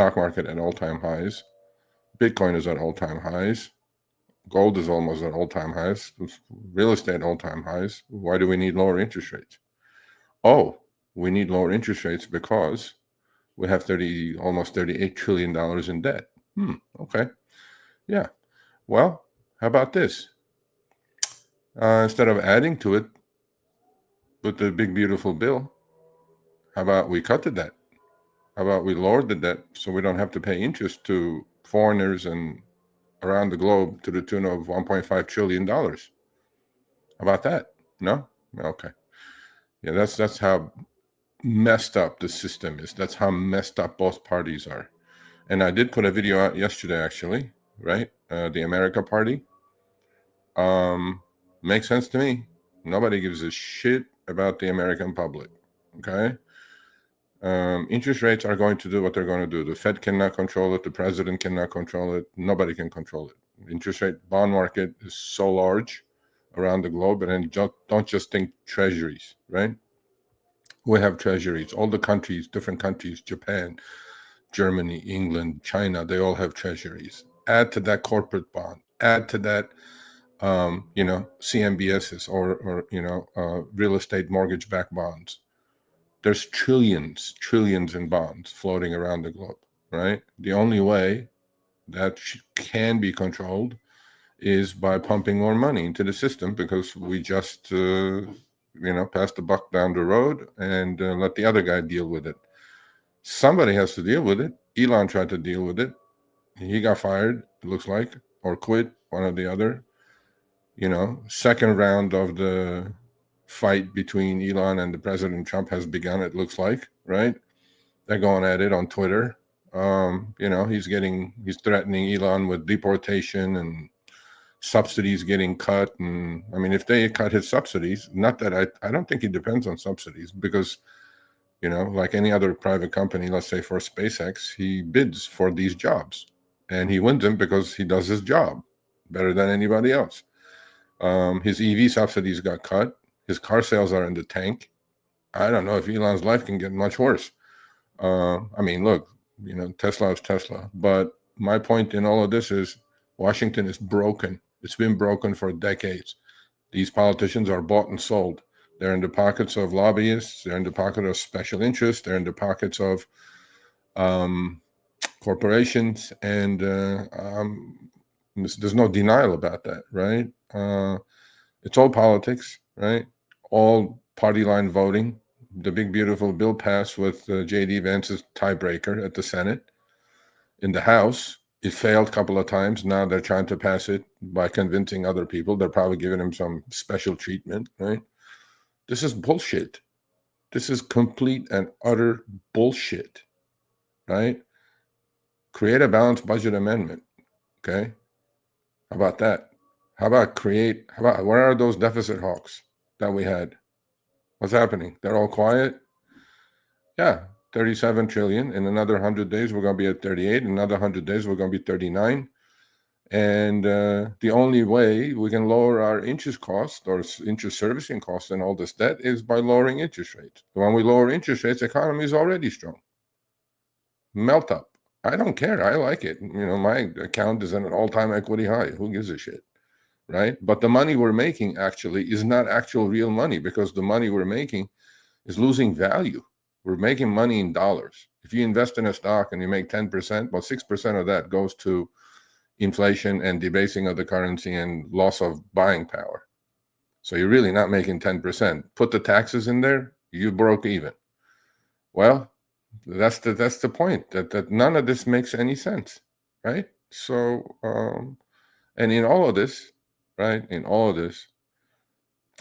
stock market at all-time highs. Bitcoin is at all-time highs. Gold is almost at all-time highs. Real estate all-time highs. Why do we need lower interest rates? Oh, we need lower interest rates because we have almost $38 trillion in debt. Okay. Yeah. Well, how about this? Instead of adding to it with the big, beautiful bill, how about we cut the debt? How about we lower the debt so we don't have to pay interest to foreigners and around the globe to the tune of $1.5 trillion? How about that? No? Okay. Yeah, that's how messed up the system is. That's how messed up both parties are. And I did put a video out yesterday, actually, right? The America Party. Makes sense to me. Nobody gives a shit about the American public. Okay. Interest rates are going to do what they're going to do. The Fed cannot control it. The president cannot control it. Nobody can control it. Interest rate bond market is so large around the globe, and then don't just think treasuries, right? We have treasuries. All the countries, different countries, Japan, Germany, England, China, they all have treasuries. Add to that corporate bond. Add to that CMBSs or real estate mortgage-backed bonds. There's trillions in bonds floating around the globe, right? The only way that can be controlled is by pumping more money into the system, because we just, pass the buck down the road and let the other guy deal with it. Somebody has to deal with it. Elon tried to deal with it. He got fired, it looks like, or quit, one or the other. Second round of the fight between Elon and the President Trump has begun, it looks like, right? They're going at it on Twitter. He's threatening Elon with deportation and subsidies getting cut. And I mean, if they cut his subsidies, not that I don't think he depends on subsidies, because, like any other private company, let's say for SpaceX, he bids for these jobs and he wins them because he does his job better than anybody else. His EV subsidies got cut. His car sales are in the tank. I don't know if Elon's life can get much worse. Look, Tesla is Tesla. But my point in all of this is Washington is broken. It's been broken for decades. These politicians are bought and sold. They're in the pockets of lobbyists. They're in the pocket of special interests. They're in the pockets of corporations. And there's no denial about that, right? It's all politics, right? All party line voting. The big, beautiful bill passed with J.D. Vance's tiebreaker at the Senate. In the House, it failed a couple of times. Now they're trying to pass it by convincing other people. They're probably giving him some special treatment, right? This is bullshit. This is complete and utter bullshit, right? Create a balanced budget amendment, okay? How about that? Where are those deficit hawks that we had? What's happening? They're all quiet? Yeah, 37 trillion. In another 100 days, we're going to be at 38. In another 100 days, we're going to be 39. And the only way we can lower our interest cost or interest servicing costs and all this debt is by lowering interest rates. When we lower interest rates, the economy is already strong. Melt up. I don't care. I like it. My account is at an all-time equity high. Who gives a shit? Right? But the money we're making actually is not actual real money, because the money we're making is losing value. We're making money in dollars. If you invest in a stock and you make 10%, well, 6% of that goes to inflation and debasing of the currency and loss of buying power. So you're really not making 10%. Put the taxes in there, you broke even. Well, that's the point, that none of this makes any sense, right? So, and in all of this, right,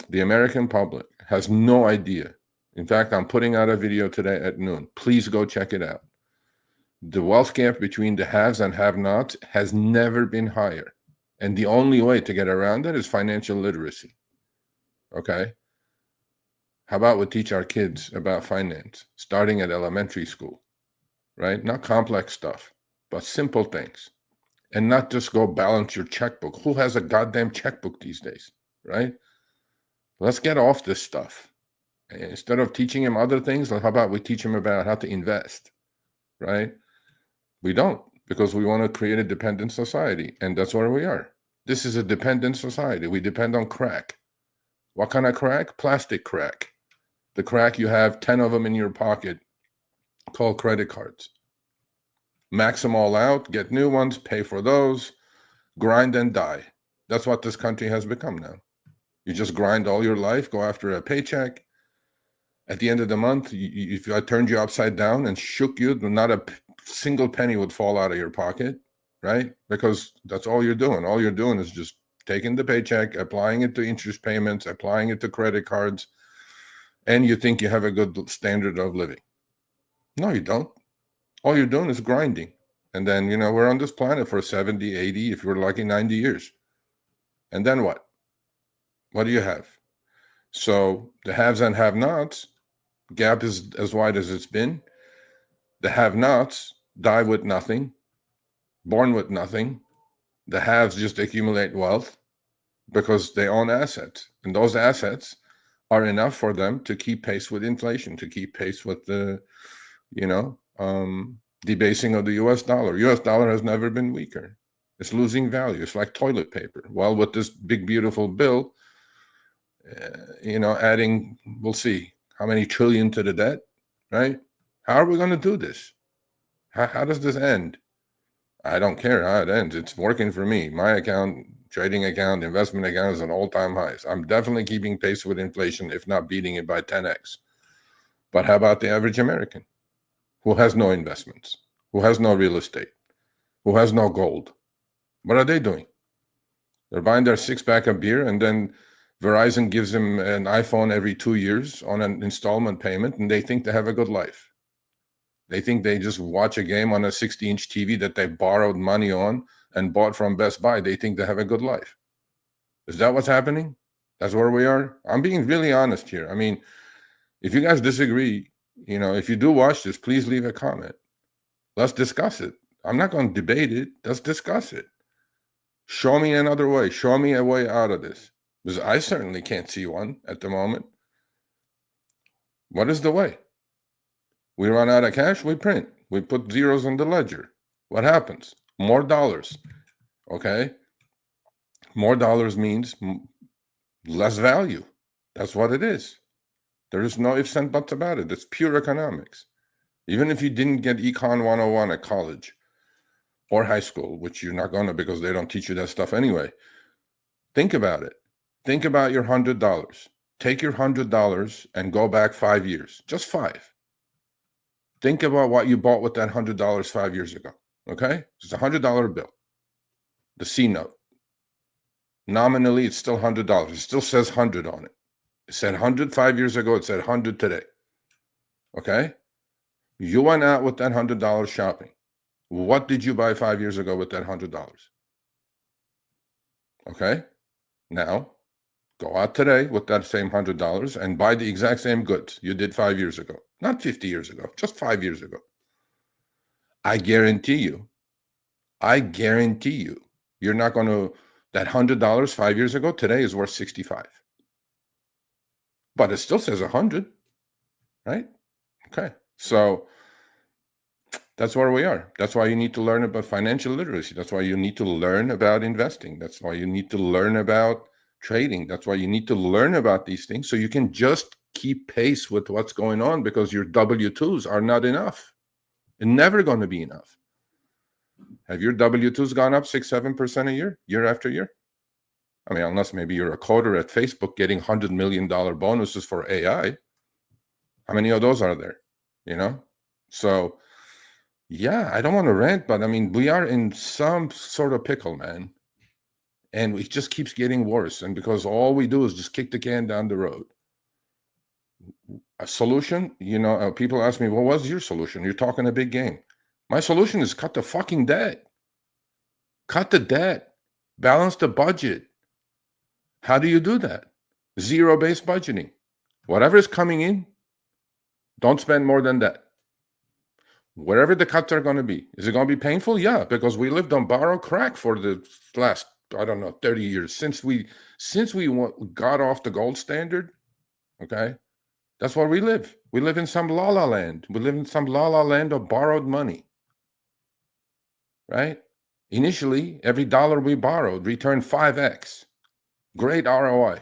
the American public has no idea. In fact, I'm putting out a video today at noon. Please go check it out. The wealth gap between the haves and have-nots has never been higher. And the only way to get around it is financial literacy. Okay? How about we teach our kids about finance, starting at elementary school, right? Not complex stuff, but simple things. And not just go balance your checkbook. Who has a goddamn checkbook these days, right? Let's get off this stuff. Instead of teaching him other things, how about we teach him about how to invest, right? We don't, because we want to create a dependent society, and that's where we are. This is a dependent society. We depend on crack. What kind of crack? Plastic crack. The crack you have 10 of them in your pocket, called credit cards. Max them all out, get new ones, pay for those, grind and die. That's what this country has become now. You just grind all your life, go after a paycheck. At the end of the month, if I turned you upside down and shook you, not a single penny would fall out of your pocket, right? Because that's all you're doing. All you're doing is just taking the paycheck, applying it to interest payments, applying it to credit cards, and you think you have a good standard of living. No, you don't. All you're doing is grinding. And then, we're on this planet for 70, 80, if you're lucky, 90 years. And then what? What do you have? So the haves and have-nots, gap is as wide as it's been. The have-nots die with nothing, born with nothing. The haves just accumulate wealth because they own assets. And those assets are enough for them to keep pace with inflation, to keep pace with the, debasing of the US dollar. US dollar has never been weaker. It's losing value. It's like toilet paper. Well, with this big, beautiful bill, adding, we'll see how many trillion to the debt, right? How are we going to do this? How does this end? I don't care how it ends. It's working for me. My account, trading account, investment account is an all-time highs. I'm definitely keeping pace with inflation, if not beating it by 10x. But how about the average American who has no investments, who has no real estate, who has no gold? What are they doing? They're buying their six-pack of beer, and then Verizon gives them an iPhone every 2 years on an installment payment, and they think they have a good life. They think they just watch a game on a 60-inch TV that they borrowed money on and bought from Best Buy. They think they have a good life. Is that what's happening? That's where we are? I'm being really honest here. I mean, if you guys disagree, if you do watch this, please leave a comment. Let's discuss it. I'm not going to debate it. Let's discuss it. Show me another way. Show me a way out of this. Because I certainly can't see one at the moment. What is the way? We run out of cash, we print. We put zeros on the ledger. What happens? More dollars. Okay? More dollars means less value. That's what it is. There is no ifs and buts about it. It's pure economics. Even if you didn't get Econ 101 at college or high school, which you're not going to because they don't teach you that stuff anyway, think about it. Think about your $100. Take your $100 and go back 5 years. Just 5. Think about what you bought with that $100 5 years ago, okay? It's a $100 bill, the C note. Nominally, it's still $100. It still says 100 on it. It said 100 5 years ago. It said 100 today, okay? You went out with that $100 shopping. What did you buy 5 years ago with that $100? Okay? Now, go out today with that same $100 and buy the exact same goods you did 5 years ago. Not 50 years ago, just 5 years ago. I guarantee you, you're not going to, that $100 5 years ago, today is worth 65. But it still says 100, right? Okay. So that's where we are. That's why you need to learn about financial literacy. That's why you need to learn about investing. That's why you need to learn about trading. That's why you need to learn about these things so you can just keep pace with what's going on, because your W-2s are not enough. They're never going to be enough. Have your W-2s gone up 6-7% a year after year? I mean, unless maybe you're a coder at Facebook getting $100 million bonuses for AI. How many of those are there? So yeah, I don't want to rant, but I mean, we are in some sort of pickle, man. And it just keeps getting worse. And because all we do is just kick the can down the road. A solution, people ask me, well, what's your solution? You're talking a big game. My solution is cut the fucking debt. Cut the debt. Balance the budget. How do you do that? Zero-based budgeting. Whatever is coming in, don't spend more than that. Wherever the cuts are going to be. Is it going to be painful? Yeah, because we lived on borrowed crack for the last, 30 years. Since we got off the gold standard, okay? That's where we live. We live in some la-la land. We live in some la-la land of borrowed money. right? Initially, every dollar we borrowed returned 5x. Great ROI.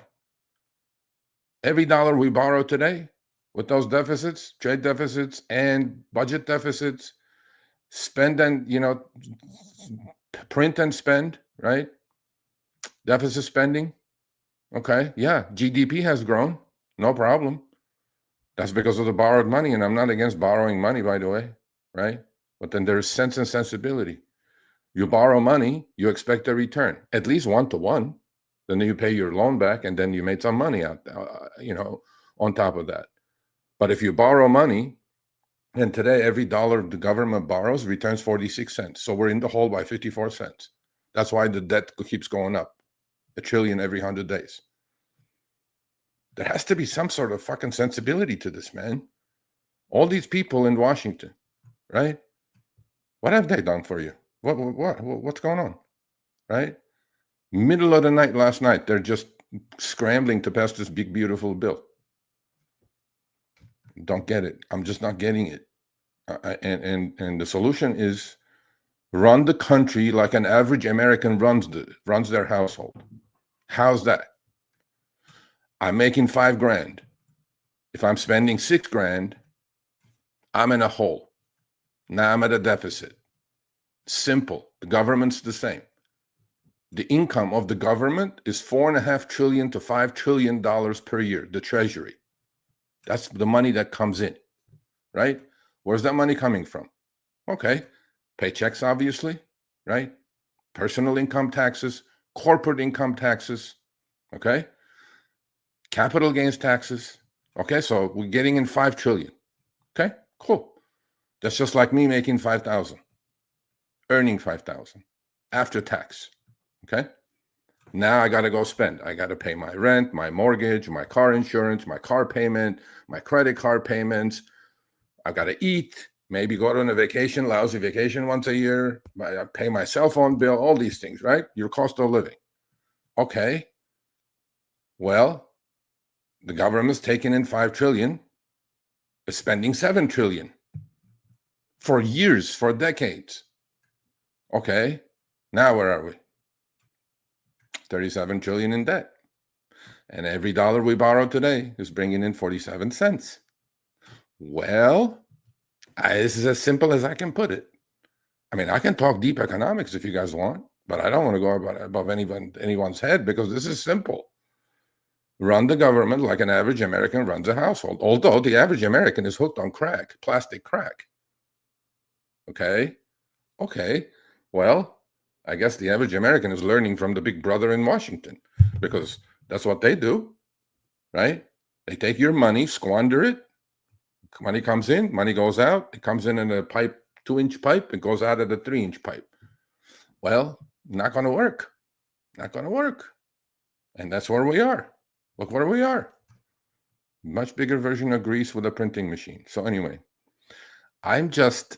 Every dollar we borrow today with those deficits, trade deficits and budget deficits, spend and, print and spend, right? Deficit spending. Okay. Yeah. GDP has grown. No problem. That's because of the borrowed money. And I'm not against borrowing money, by the way, right? But then there's sense and sensibility. You borrow money, you expect a return, at least 1-to-1. Then you pay your loan back, and then you made some money out, on top of that. But if you borrow money, and today every dollar the government borrows returns 46 cents. So we're in the hole by 54 cents. That's why the debt keeps going up, $1 trillion every 100 days. There has to be some sort of fucking sensibility to this, man. All these people in Washington, right? What have they done for you? What's going on, right? Middle of the night last night, they're just scrambling to pass this big, beautiful bill. Don't get it. I'm just not getting it. And the solution is run the country like an average American runs their household. How's that? I'm making $5,000. If I'm spending $6,000, I'm in a hole. Now I'm at a deficit. Simple. The government's the same. The income of the government is $4.5 trillion to $5 trillion per year, the treasury. That's the money that comes in, right? Where's that money coming from? Okay, paychecks, obviously, right? Personal income taxes, corporate income taxes, okay? Capital gains taxes, okay? So we're getting in $5 trillion, okay? Cool. That's just like me making 5,000, earning 5,000 after tax. Okay. Now I got to go spend. I got to pay my rent, my mortgage, my car insurance, my car payment, my credit card payments. I got to eat, maybe go on a vacation, lousy vacation once a year. I pay my cell phone bill, all these things, right? Your cost of living. Okay. Well, the government's taking in 5 trillion, is spending 7 trillion for years, for decades. Okay. Now where are we? 37 trillion in debt. And every dollar we borrow today is bringing in 47 cents. Well, this is as simple as I can put it. I mean, I can talk deep economics if you guys want, but I don't want to go above anyone's head because this is simple. Run the government like an average American runs a household, although the average American is hooked on crack, plastic crack. Okay? Okay. Well, I guess the average American is learning from the big brother in Washington because that's what they do, right? They take your money, squander it. Money comes in, money goes out. It comes in a pipe, 2-inch pipe. It goes out of the 3-inch pipe. Well, not going to work. Not going to work. And that's where we are. Look where we are. Much bigger version of Greece with a printing machine. So anyway, I'm just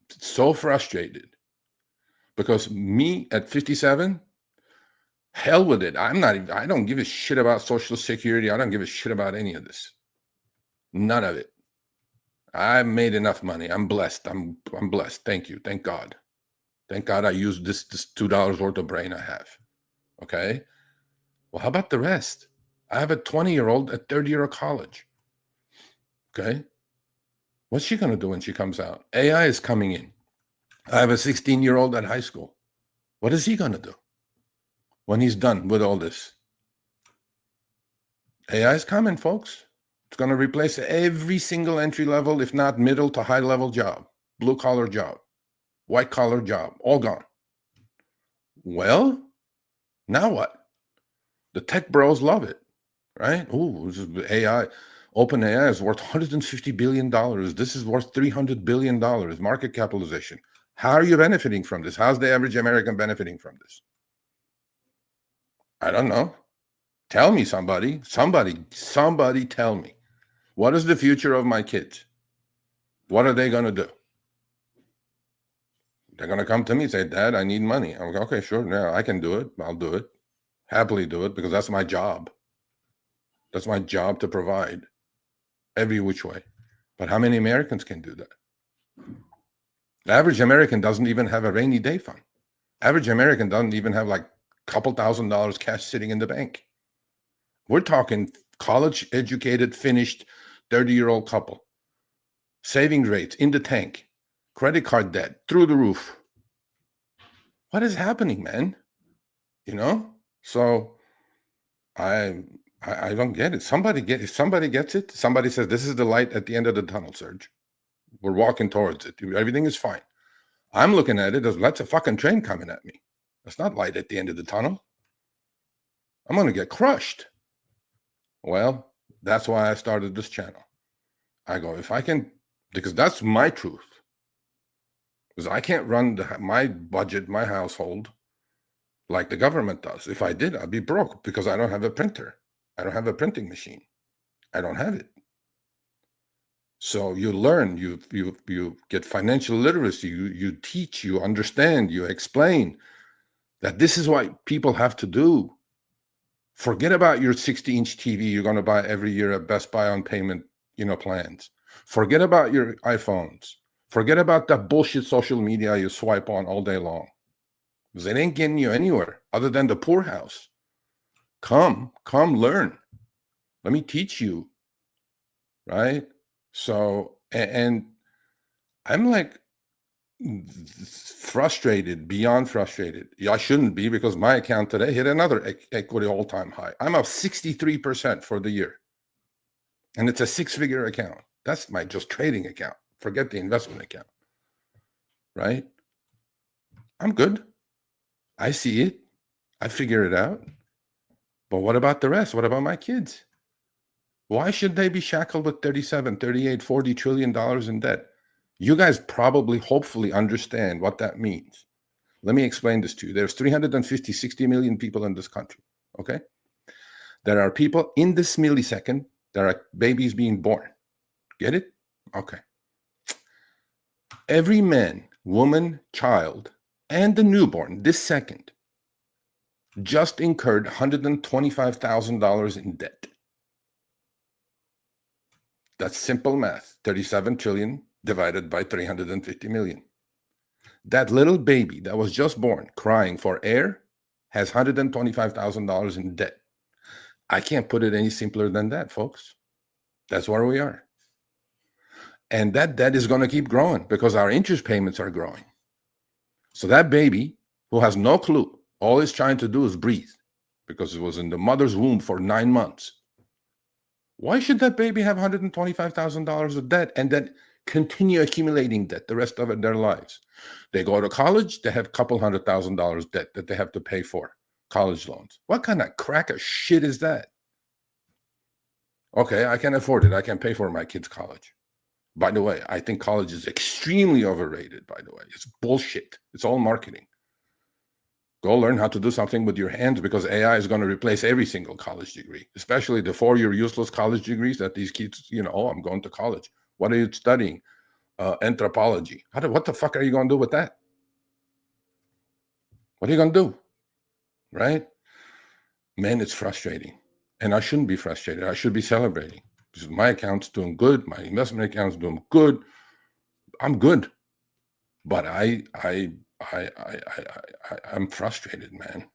so frustrated. Because me at 57, hell with it. I don't give a shit about Social Security. I don't give a shit about any of this. None of it. I've made enough money. I'm blessed. I'm blessed. Thank you. Thank God. Thank God I used this $2 worth of brain I have. Okay. Well, how about the rest? I have a 20-year-old at third year of college. Okay. What's she going to do when she comes out? AI is coming in. I have a 16-year-old at high school. What is he going to do when he's done with all this? AI is coming, folks. It's going to replace every single entry level, if not middle to high level job, blue collar job, white collar job, all gone. Well, now what? The tech bros love it, right? Oh, AI. OpenAI is worth $150 billion. This is worth $300 billion market capitalization. How are you benefiting from this? How's the average American benefiting from this? I don't know. Tell me, somebody tell me. What is the future of my kids? What are they going to do? They're going to come to me and say, Dad, I need money. I'm like, okay, sure. Yeah, I can do it. I'll do it. Happily do it because that's my job. That's my job to provide every which way. But how many Americans can do that? Average American doesn't even have a rainy day fund. Average American doesn't even have like a couple $1,000 cash sitting in the bank. We're talking college educated, finished 30-year-old couple. Saving rates in the tank. Credit card debt through the roof. What is happening, man? You know? So I don't get it. If somebody gets it, somebody says this is the light at the end of the tunnel, Serge. We're walking towards it. Everything is fine. I'm looking at it as that's a fucking train coming at me. That's not light at the end of the tunnel. I'm going to get crushed. Well, that's why I started this channel. I go, if I can, because that's my truth. Because I can't run my budget, my household, like the government does. If I did, I'd be broke because I don't have a printer. I don't have a printing machine. I don't have it. So you learn, you get financial literacy, you teach, you understand, you explain that this is what people have to do. Forget about your 60-inch TV you're going to buy every year at Best Buy on payment, plans. Forget about your iPhones. Forget about that bullshit social media you swipe on all day long. Because it ain't getting you anywhere other than the poorhouse. Come learn. Let me teach you. Right? So, and I'm like frustrated, beyond frustrated. I shouldn't be, because my account today hit another equity all-time high. I'm up 63% for the year. And it's a 6-figure account. That's my just trading account. Forget the investment account. Right? I'm good. I see it. I figure it out. But what about the rest? What about my kids? Why should they be shackled with 37, 38, 40 trillion dollars in debt? You guys probably, hopefully, understand what that means. Let me explain this to you. There's 350, 60 million people in this country, okay? There are people in this millisecond, there are babies being born. Get it? Okay. Every man, woman, child, and the newborn this second just incurred $125,000 in debt. That's simple math. 37 trillion divided by 350 million. That little baby that was just born crying for air has $125,000 in debt. I can't put it any simpler than that, folks. That's where we are. And that debt is going to keep growing because our interest payments are growing. So that baby who has no clue, all he's trying to do is breathe because it was in the mother's womb for 9 months. Why should that baby have $125,000 of debt and then continue accumulating debt the rest of their lives? They go to college, they have a couple $100,000 debt that they have to pay for, college loans. What kind of crack of shit is that? Okay, I can afford it. I can pay for my kids' college. By the way, I think college is extremely overrated, by the way. It's bullshit. It's all marketing. Go learn how to do something with your hands, because AI is going to replace every single college degree, especially the 4-year useless college degrees that these kids, I'm going to college. What are you studying? Anthropology. What the fuck are you going to do with that? What are you going to do? Right? Man, it's frustrating. And I shouldn't be frustrated. I should be celebrating, because my account's doing good. My investment account's doing good. I'm good. But I'm frustrated, man.